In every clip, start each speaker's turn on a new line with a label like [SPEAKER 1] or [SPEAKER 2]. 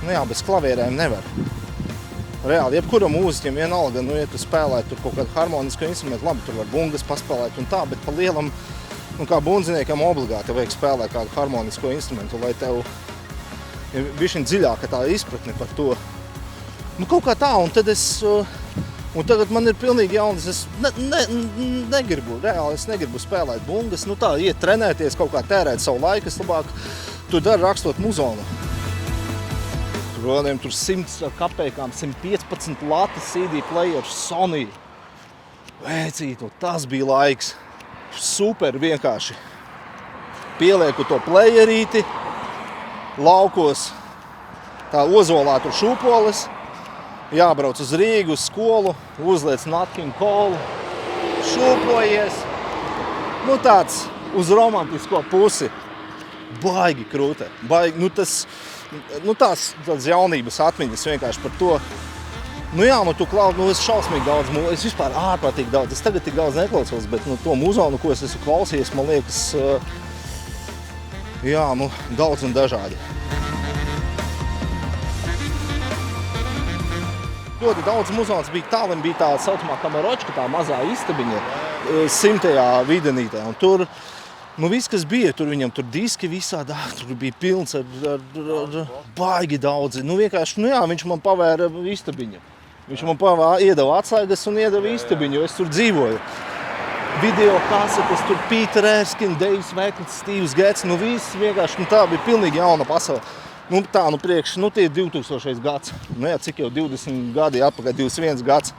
[SPEAKER 1] nu jā, bez klavierēm nevar. Reāli, jebkuram mūziķim vienalga, nu, ja tu spēlē tur kaut kādu harmonisku instrumentu, labi, tur var bungas paspēlēt un tā, bet pa lielam, nu, kā bundziniekam obligāti vajag spēlēt kādu harmonisko instrumentu, lai tev ir bišķiņ dziļāka tā izpratne par to. Nu, kaut kā tā, un tagad man ir pilnīgi jaunas, es negribu, reāli, es negribu spēlēt bungas, nu tā, iet trenēties, kaut kā tērēt savu laiku, es labāk tu dari rakstot muzonu. Rodiem tur 100 kapeikām, 115 lati CD players, Sony. Vēcītu, tas bija laiks. Super vienkārši. Pielieku to playerīti, laukos, tā ozolā tur šūpoles, jābrauc uz Rīgu, uz skolu, uzliec Nat King Cole, šūpojies. Nu tāds uz romantisko pusi. Baigi krūte, baigi, nu tas... Nu, tās jaunības atmiņas vienkārši par to. Nu jā, nu tu es šausmīgi daudz, es vispār ārprātīgi daudz, es tagad tik daudz neklausos, bet nu, to muzonu, ko es esmu klausījies, man liekas, jā, nu daudz un dažādi. Ļoti daudz muzonas bija tāliem, bija tā saucamā kamaročka, tā mazā istabiņa 100. videnītē, un tur nu, viss, kas bija, tur viņam tur diski visādi, tur bija pilns ar baigi daudzi. Nu, vienkārši, nu jā, viņš man pavēra istabiņu. Viņš man iedeva atslēgas un iedeva istabiņu, jo es tur dzīvoju. Video kasetes, tur Peter Erskine, Davis Veklis, Steves Getz, nu viss vienkārši, nu tā bija pilnīgi jauna pasaule. Nu tā, nu priekš, nu tie 2000. gads. Nu jā, cik jau 20 gadi atpakaļ, 21 gads.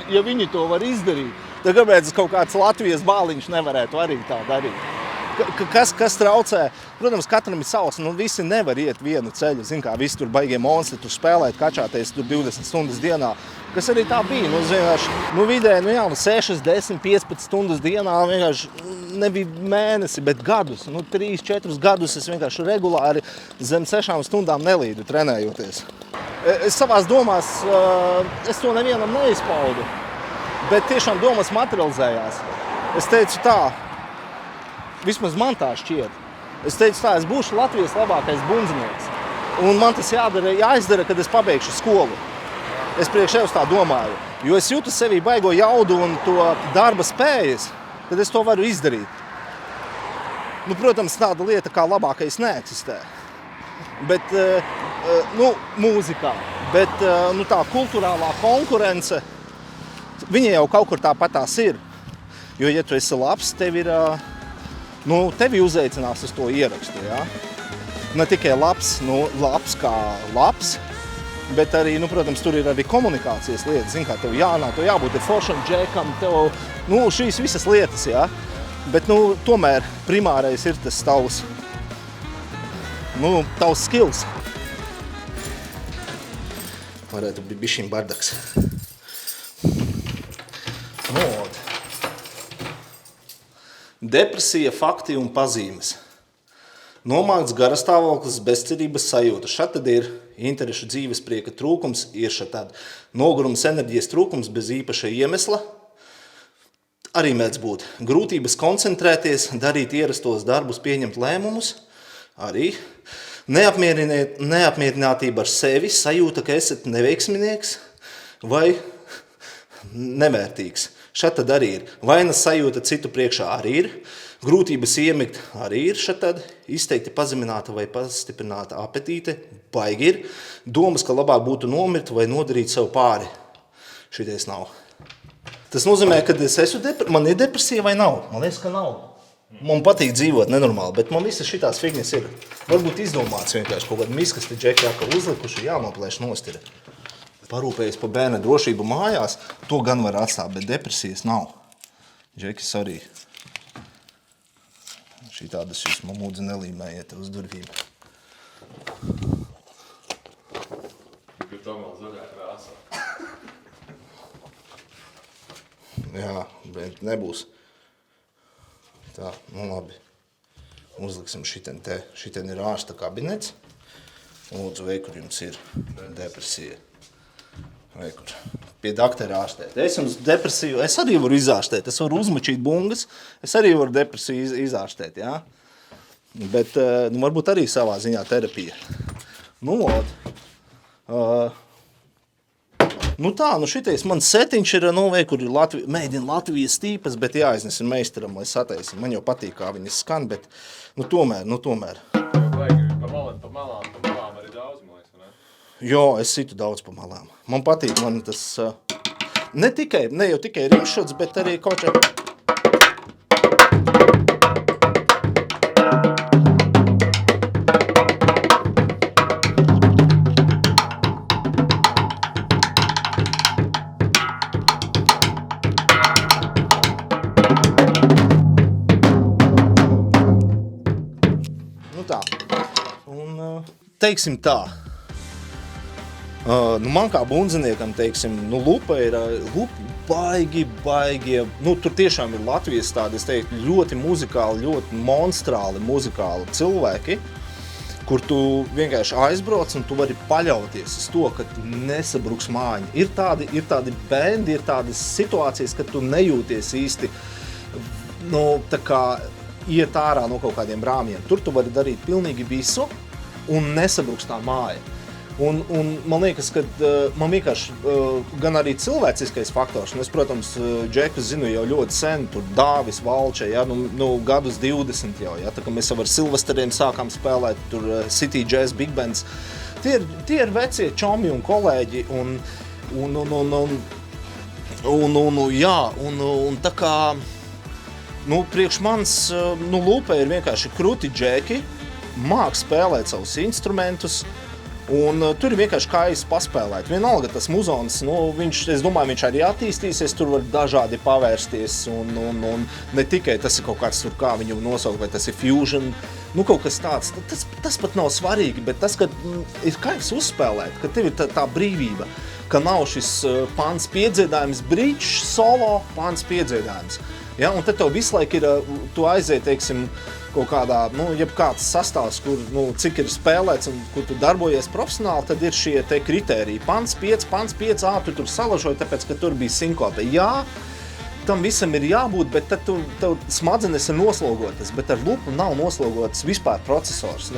[SPEAKER 1] Ja viņi to var izdarīt, tad kāpēc kaut kāds Latvijas bāliņš nevarētu arī tā darīt? Kas traucē? Protams, katram ir savs, nu visi nevar iet vienu ceļu, zin kā, visi tur baigie monstri, tur spēlēt, kačāties tur 20 stundas dienā, kas arī tā bija, nu vienkārši, nu vidēji, nu jā, nu 6, 10, 15 stundas dienā, vienkārši nebija mēnesi, bet gadus, nu 3-4 gadus es vienkārši regulāri zem 6 stundām nelīdu trenējoties. Es savās domās, es to nevienam neizpaudu, bet tiešām domas materializējās. Es teicu tā, vismaz man tā šķiet. Es teicu tā, es būšu Latvijas labākais bundzinieks. Un man tas jāizdara, kad es pabeigšu skolu. Es priekš sevis tā domāju. Jo es jūtu sevī baigo jaudu un to darba spējas, tad es to varu izdarīt. Nu, protams, tāda lieta kā labākais neeksistē. Bet, nu, mūzikā. Bet, nu, tā kulturālā konkurence, viņa jau kaut kur tāpatās ir. Jo, ja tu esi labs, tevi uzaicinās uz to ierakstu, jā. Ne tikai labs, nu, labs kā labs, bet arī, nu, protams, tur ir arī komunikācijas lietas. Zin kā, tev jānāk, tev jābūt foršam džekam, tev, nu, šīs visas lietas, jā. Bet, nu, tomēr primārais ir tas tavs skills. Varētu būt bišķiņ bardaks. Depresija, fakti un pazīmes. Nomākts garastāvoklis, bezcerības sajūta. Šad tad ir interešu dzīves prieka trūkums, ir šad tad nogurums enerģijas trūkums bez īpaša iemesla. Arī mēdz būt grūtības koncentrēties, darīt ierastos darbus, pieņemt lēmumus. Arī neapmierinātība ar sevi, sajūta, ka esat neveiksminieks vai nevērtīgs. Šad tad arī ir. Vainas sajūta citu priekšā arī ir. Grūtības iemigt arī ir šad tad. Izteikti pazemināta vai pastiprināta apetīte. Baigi ir. Domas, ka labāk būtu nomirt vai nodarīt sev pāri. Šitais nav. Tas nozīmē, ka man ir depresija vai nav? Man liekas, ka nav. Man patīk dzīvot nenormāli, bet man visas šitās figņas ir. Varbūt izdomāts vienkārši kaut kāda miskasti džeki, ka uzlikuši jānoplēš nost ir. Parūpējies par bērna drošību mājās, to gan var atstāt, bet depresijas nav. Džeki, sorry. Šī tādas jūs mamūdzi nelīmējiet uz durvīm.
[SPEAKER 2] Tikai tomēr zaļā krāsā.
[SPEAKER 1] Jā, bet nebūs. Tā, nu labi. Uzliksim šiten te. Šiten ir ārsta kabinets. Lūdzu, vei, kur jums ir depresija. Vai kur pie daktera ārstēt. Es jums depresiju, es arī varu izārstēt, es varu uzmačīt bungas, es arī varu depresiju izārstēt, jā. Bet, nu, varbūt arī savā ziņā terapija. Nu, lūd. Nu tā, nu šitais mans setiņš ir, kur ir mēģina Latvijas tīpas, bet jāiznes ir meistaram, lai sataisim. Man jau patīk, kā viņas skan, bet tomēr.
[SPEAKER 2] Pa malām arī daudz, man liekas, ne?
[SPEAKER 1] Jo, es situ daudz pa malām. Man patīk, man tas, ne jau tikai rimšots, bet arī kaut kā... Teiksim tā, man kā bundziniekam, teiksim, lupa ir baigie, tur tiešām ir Latvijas tādi, es teiktu, ļoti muzikāli, ļoti monstrāli muzikāli cilvēki, kur tu vienkārši aizbrauc un tu vari paļauties uz to, ka nesabruks mājiņa. Ir tādi bendi, ir tādas situācijas, kad tu nejūties īsti, tā kā iet ārā no kaut kādiem rāmjiem. Tur tu vari darīt pilnīgi visu, un nesabruks tā māja. Un man liekas, ka man vienkārši gan arī cilvēciskais faktors, un es, protams, Džekus zinu jau ļoti sen, tur Dāvis Valčē, ja, gadus 20 jau, ja, tā kā mēs jau ar Silvesteriem sākām spēlēt, tur City Jazz Big Bands. Tie ir vecie čomi un kolēģi, un tā kā, priekš mans, Lupe ir vienkārši kruti džeki, māk spēlēt savus instrumentus, un tur ir vienkārši kājas paspēlēt. Vienalga tas muzons, es domāju, viņš arī attīstīsies, tur var dažādi pavērsties, un ne tikai tas ir kaut kāds tur, kā viņu nosaukt, vai tas ir fusion, kaut kas tāds. Tas pat nav svarīgi, bet tas, ka ir kaivs uzspēlēt, ka tev ir tā brīvība, ka nav šis pants piedziedājums, bridge, solo, pants piedziedājums. Ja, un tad tev visu laiku ir, tu aiziet, teiksim, kaut kādā, jebkāds sastāvs, kur, cik ir spēlēts un kur tu darbojies profesionāli, tad ir šie te kritēriji. Pants 5, tu tur salažoji, tāpēc, ka tur bija sinkope. Jā, tam visam ir jābūt, bet tad tev smadzenes ir noslogotas, bet ar lupu nav noslogotas vispār procesors.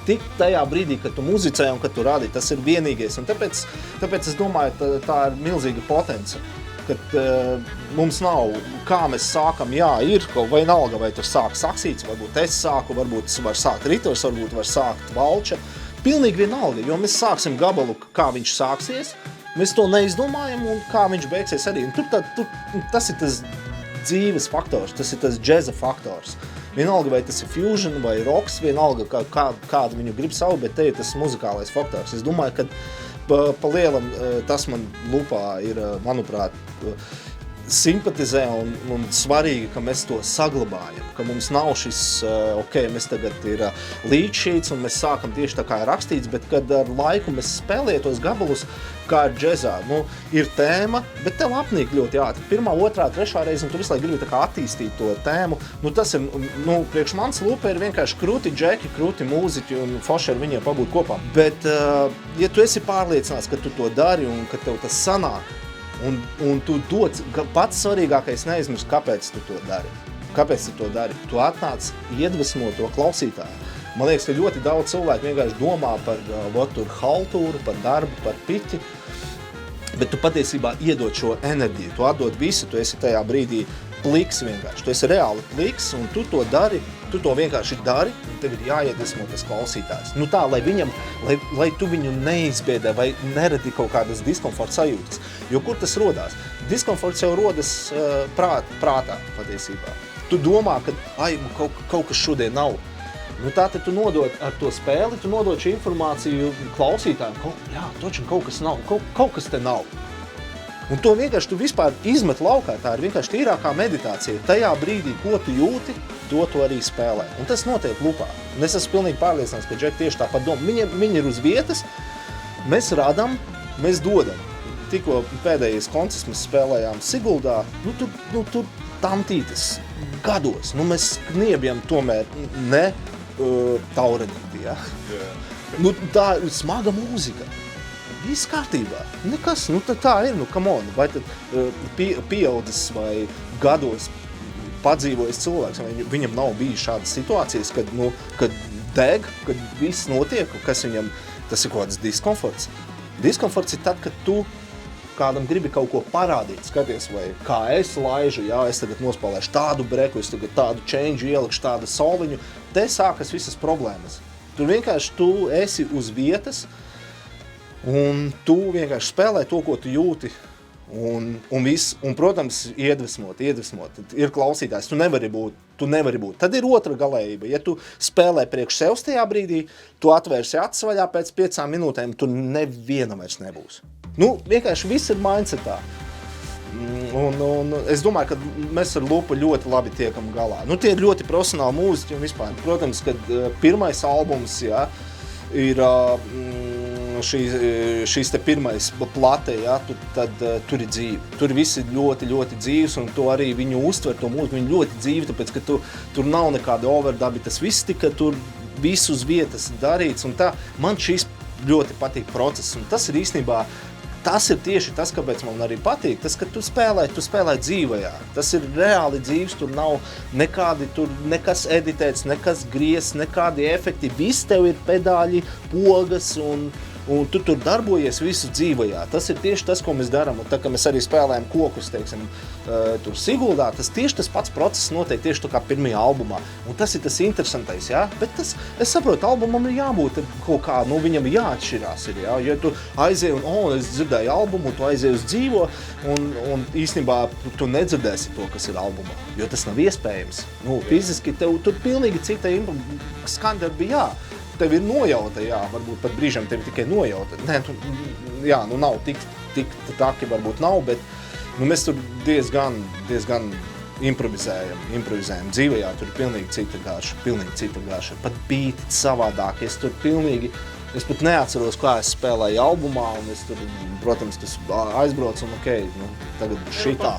[SPEAKER 1] Tik tajā brīdī, kad tu muzicē un kad tu rādi, tas ir vienīgais. Un tāpēc es domāju, tā ir milzīga potence. Kad mums nav, kā mēs sākam, ir kaut vienalga, vai tur sāk saksīts, varbūt es sāku, varbūt var sākt Ritors, varbūt var sākt Valča. Pilnīgi vienalga, jo mēs sāksim gabalu, kā viņš sāksies, mēs to neizdomājam un kā viņš beigsies arī. Un tas ir tas dzīves faktors, tas ir tas džeza faktors. Vienalga, vai tas ir fusion vai rocks, vienalga, kādu viņu grib savu, bet te ir tas muzikālais faktors. Es domāju, ka pa lielam tas man lupā ir, manuprāt, simpatizē un svarīgi, ka mēs to saglabājam, ka mums nav šis, mēs tagad ir līdšīts un mēs sākam tieši tā kā ir rakstīts, bet kad ar laiku mēs spēlējam tos gabalus, kā ir džezā, ir tēma, bet tev apnīk ļoti ātri. 1., 2., 3. reize, un tu visu laiku gribi tā kā attīstīt to tēmu. Tas ir, priekš mans lupa ir vienkārši kruti džeki, kruti mūziķi un forši ar viņiem pabūt kopā. Bet, ja tu esi pārliecināts, ka tu to dari un ka tev tas sanāk, un tu dod, pats svarīgākais neaizmirst, kāpēc tu to dari. Kāpēc tu to dari? Tu atnāc iedvesmo to klausītāju. Man liekas, ka ļoti daudz cilvēku vienkārši domā par haltūru, par darbu, par piķi, bet tu patiesībā iedod šo enerģiju, tu atdod visu, tu esi tajā brīdī pliks vienkārši. Tu esi reāli pliks un tu to dari, tu to vienkārši dari, un tev ir jāiedvesmo tas klausītājs. Tā, lai tu viņu neizbiedē vai neradi kaut kādas diskomforta sajūtas. Jo kur tas rodās? Diskomforts jau rodas prātā patiesībā. Tu domā, ka kaut kas šodien nav. Tātad tu nodod ar to spēli, tu nodod šī informāciju klausītājiem. Toču kaut kas nav, kaut kas te nav. Un to vienkārši tu vispār izmet laukā, tā ir vienkārši tīrākā meditācija. Tajā brīdī, ko tu jūti, to tu arī spēlē. Un tas notiek lupā. Un es esmu pilnīgi pārliecināts, ka Džeki tieši tāpat domā. Viņi ir uz vietas, mēs radam, mēs dodam. Tikko pēdējais koncerts mēs spēlējām Siguldā, tur tamtītas gados. Mēs kniebjam tomēr ne taurenīti, ja? Tā ir smaga mūzika. Viss kārtībā. Nekas, tā ir, come on. Vai tad pieaudzis vai gados padzīvojis cilvēks, vai viņam nav bijis šādas situācijas, kad deg, kad viss notiek, kas viņam, tas ir kaut kāds diskomforts. Diskomforts ir tad, kad tu kādam gribi kaut ko parādīt, skaties, vai kā es laižu, jā, es tagad nospēlēšu tādu breku, es tagad tādu change ielikšu, tādu soliņu, te sākas visas problēmas. Tur vienkārši tu esi uz vietas, un tu vienkārši spēlē to, ko tu jūti, un protams, iedvesmot, ir klausītājs, tu nevari būt. Tad ir otra galējība, ja tu spēlē priekš sevs tajā brīdī, tu atvērsi acis vaļā pēc 5 minūtēm, tu neviena vairs nebūs. Vienkārši viss ir mindsetā. Un es domāju, ka mēs ar Lupu ļoti labi tiekam galā. Tie ir ļoti profesionāli mūziķi un vispār. Protams, kad pirmais albums, jā, ir šīs te pirmais plate, jā, tad tur ir dzīve. Tur viss ir ļoti, ļoti dzīves, un to arī viņu uztver, to mūziku, viņi ļoti dzīvi, tāpēc, ka tur nav nekāda overdabi, tas viss tika tur visu uz vietas darīts, un tā, man šis ļoti patīk process, un tas ir īstenībā, tas ir tieši tas, kāpēc man arī patīk, tas, ka tu spēlē dzīvajā. Tas ir reāli dzīves, tur nav nekas editēts, nekas griezts, nekādi efekti. Viss tev ir pedāļi, pogas un tu tur darbojies visu dzīvajā. Tas ir tieši tas, ko mēs darām. Un tā, ka mēs arī spēlējam kokus, teiksim, tur Siguldā, tas tieši tas pats process notiek tieši tā kā pirmajā albumā. Un tas ir tas interesantais, jā? Bet es saprotu, albumam ir jābūt kaut kā, viņam jāatšķirās ir, jā? Ja tu aizēji es dzirdēju albumu, tu aizēji uz dzīvo, un īstenībā tu nedzirdēsi to, kas ir albumā, jo tas nav iespējams. Fiziski tev tur pilnīgi cita skaņdarbi, jā. Tev ir nojauta, jā, varbūt pat brīžam tev tikai nojauta. Nē, nav tik taki varbūt nav, bet mēs tur diezgan improvizējam. Dzīvajā tur ir pilnīgi cita gāša. Pat beati savādāk. Es pat neatceros, kā es spēlēju albumā, un es tur, protams, tas aizbraucu un tagad šitā.